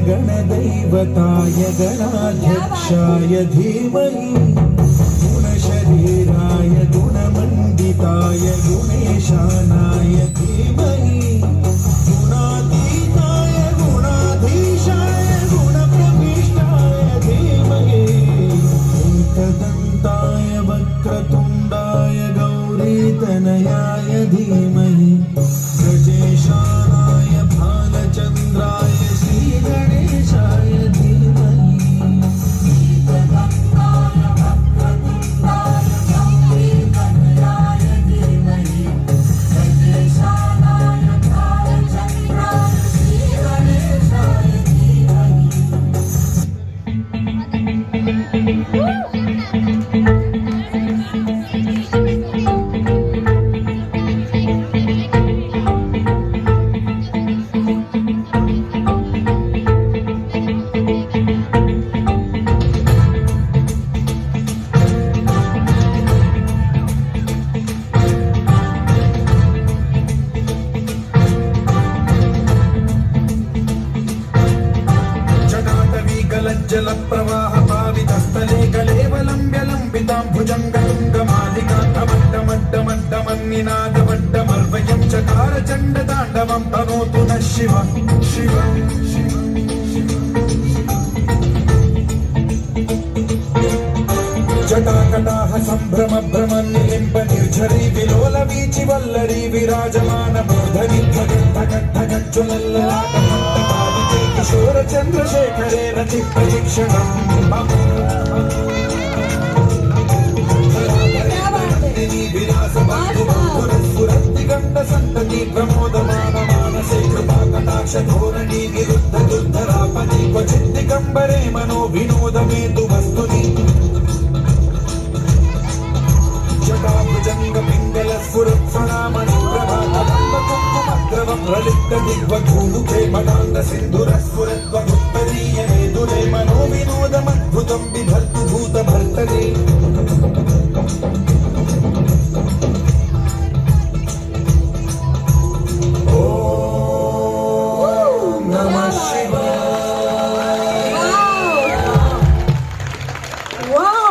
गणदैवताय गणाध्यक्षाय धीमहि गुणशरीराय गुणमण्डिताय गुणेशानाय धीमहि गुणातीताय गुणाधीशाय गुणप्रविष्टाय धीमहि एकदन्ताय वक्रतुण्डाय गौरीतनयाय धीमहि गजेशानाय भालचन्द्राय श्रीगणेशाय धीमहि गौरीतनयाय धीमहि गजेशानाय भालचन्द्राय श्रीगणेशाय धीमहि जल प्रवाह पावितस्थले कलेवलम्ब्य लम्बितां भुजङ्गतुङ्गमालिकान्तमड्डमड्डमड्डमन्निनादवड्डमर्वयं चकार चण्डताण्डवं तनोतु नः शिव शिव जटाकटाह सम्भ्रम भ्रमन्निलिम्ब निर्झरी विलोल वीचि वल्लरी विराजमान मूर्धनि धगद्धगद्धगज्ज्वलल्ललाटमट्टकालिके किशोर चन्द्रशेखरे रचि प्रशिक्षणम् विलासबन्धुबन्धुरस्फुरद्दिगण्ड सन्तति प्रमोदमान मानसे कृपाकटाक्ष धोरणी विरुद्ध दुर्धरापदि क्वचिद्दिगम्बरे मनो विनोदमेतु वस्तुनि जटाभुजङ्ग पिङ्गल स्फुरत्फणामणि प्रभातदण्डकुङ्कुमद्रवं प्रलिप्त दिग्वधूलुके मदान्ध सिन्धुरस्फुरद्वगुत्तरीय मेदुरे मनो विनोदमद्भुतं बिभर्तु भूतभर्तरे ॐ नमः शिवाय। वाव